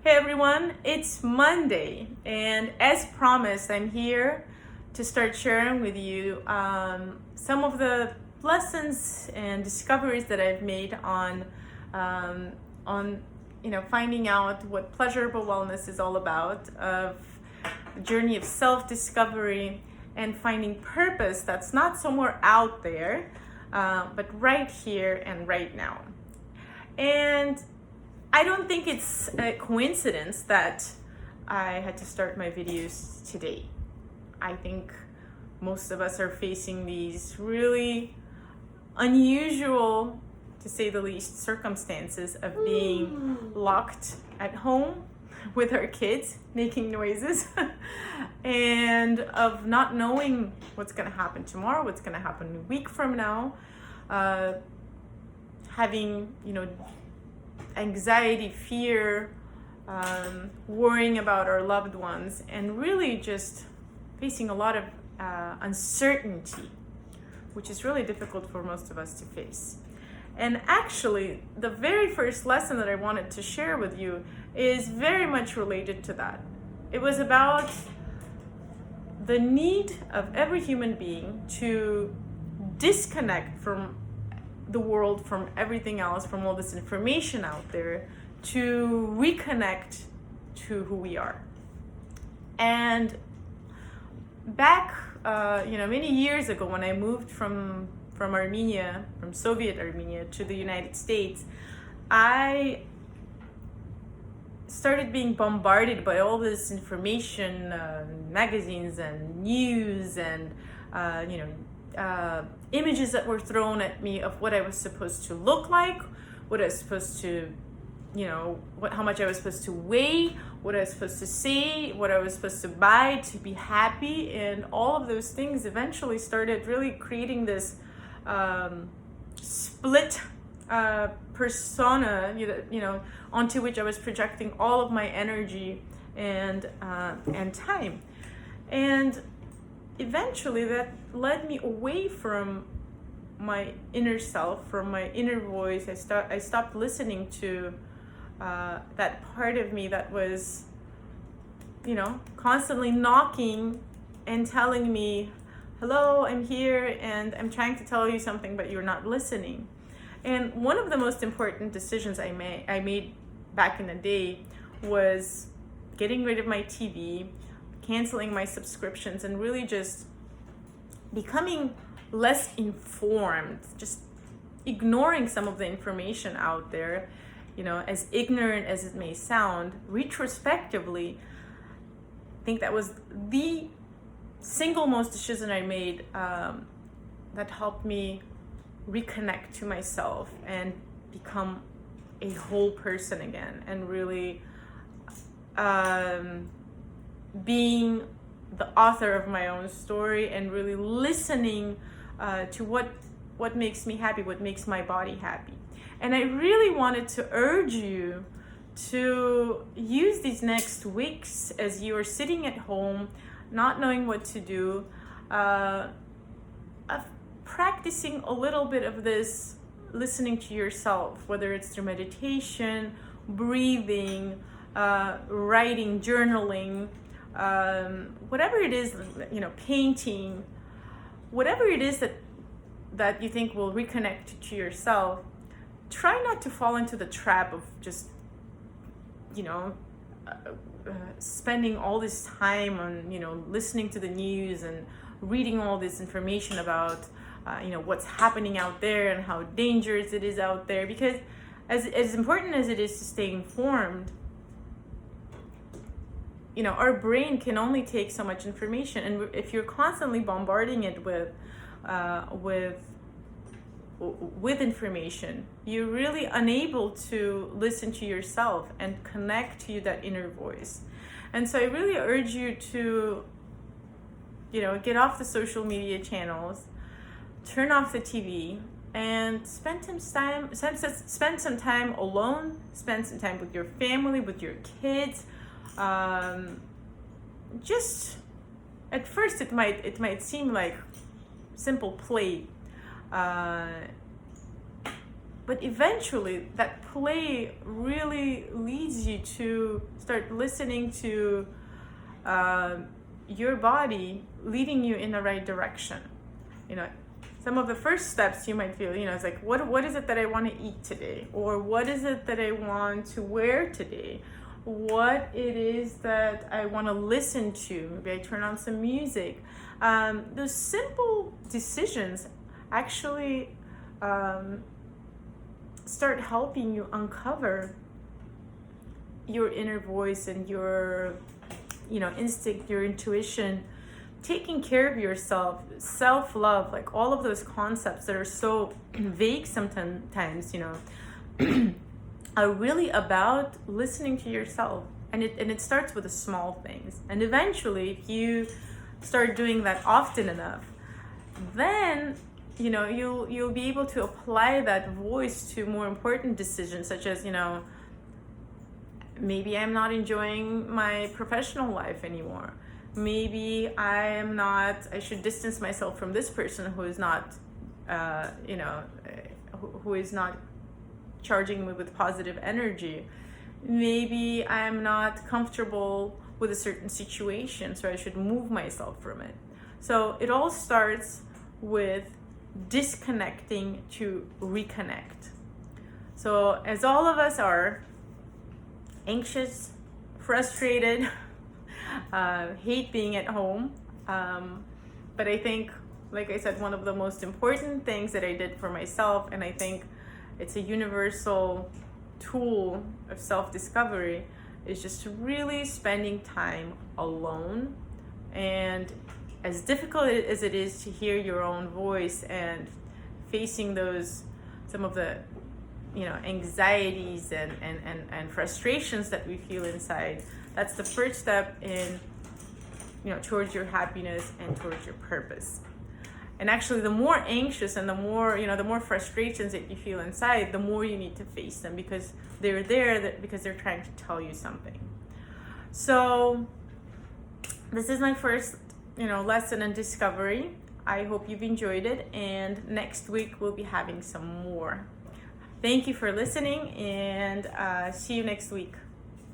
Hey everyone, it's Monday, and as promised, I'm here to start sharing with you some of the lessons and discoveries that I've made um, on finding out what pleasurable wellness is all about, of the journey of self-discovery and finding purpose that's not somewhere out there, but right here and right now. And I don't think it's a coincidence that I had to start my videos today. I think most of us are facing these really unusual, to say the least, circumstances of being locked at home with our kids making noises and of not knowing what's going to happen tomorrow, what's going to happen a week from now, having, anxiety, fear, worrying about our loved ones, and really just facing a lot of uncertainty, which is really difficult for most of us to face. And actually, the very first lesson that I wanted to share with you is very much related to that. It was about the need of every human being to disconnect from the world, from everything else, from all this information out there, to reconnect to who we are. And back, many years ago, when I moved from Armenia, from Soviet Armenia, to the United States, I started being bombarded by all this information, magazines and news and images that were thrown at me of what I was supposed to look like, what I was supposed to, how much I was supposed to weigh, what I was supposed to say, what I was supposed to buy to be happy. And all of those things eventually started really creating this split persona, onto which I was projecting all of my energy and time. And eventually that led me away from my inner self, from my inner voice. I stopped listening to that part of me that was, constantly knocking and telling me, hello, I'm here and I'm trying to tell you something, but you're not listening. And one of the most important decisions I made back in the day was getting rid of my TV, canceling my subscriptions, and really just becoming less informed, just ignoring some of the information out there. As ignorant as it may sound, retrospectively, I think that was the single most decision I made that helped me reconnect to myself and become a whole person again, and really being the author of my own story, and really listening to what makes me happy, what makes my body happy. And I really wanted to urge you to use these next weeks, as you are sitting at home not knowing what to do, of practicing a little bit of this listening to yourself, whether it's through meditation, breathing, writing, journaling, whatever it is, painting, whatever it is that you think will reconnect to yourself. Try not to fall into the trap of just, spending all this time on, listening to the news and reading all this information about, what's happening out there and how dangerous it is out there. Because as important as it is to stay informed, our brain can only take so much information, and if you're constantly bombarding it with information, you're really unable to listen to yourself and connect to that inner voice. And so I really urge you to, get off the social media channels, turn off the TV, and spend some time alone, spend some time with your family, with your kids. Just at first it might seem like simple play, But eventually that play really leads you to start listening to your body leading you in the right direction. You know, some of the first steps you might feel, it's like, what is it that I want to eat today? Or what is it that I want to wear today? What it is that I want to listen to. Maybe I turn on some music. Those simple decisions actually start helping you uncover your inner voice and your instinct, your intuition, taking care of yourself, self-love, like all of those concepts that are so vague sometimes, are really about listening to yourself. And it starts with the small things. And eventually, if you start doing that often enough, then you'll be able to apply that voice to more important decisions, such as, maybe I'm not enjoying my professional life anymore. Maybe I should distance myself from this person who is not, who is not charging me with positive energy. Maybe I'm not comfortable with a certain situation, so I should move myself from it. So it all starts with disconnecting to reconnect. So as all of us are anxious, frustrated, hate being at home, but I think, like I said, one of the most important things that I did for myself, and I think it's a universal tool of self-discovery, is just really spending time alone. And as difficult as it is to hear your own voice and facing some of the anxieties and frustrations that we feel inside, that's the first step in towards your happiness and towards your purpose. And actually, the more anxious and the more frustrations that you feel inside, the more you need to face them, because they're there because they're trying to tell you something. So this is my first lesson in discovery. I hope you've enjoyed it, and next week we'll be having some more. Thank you for listening, and see you next week.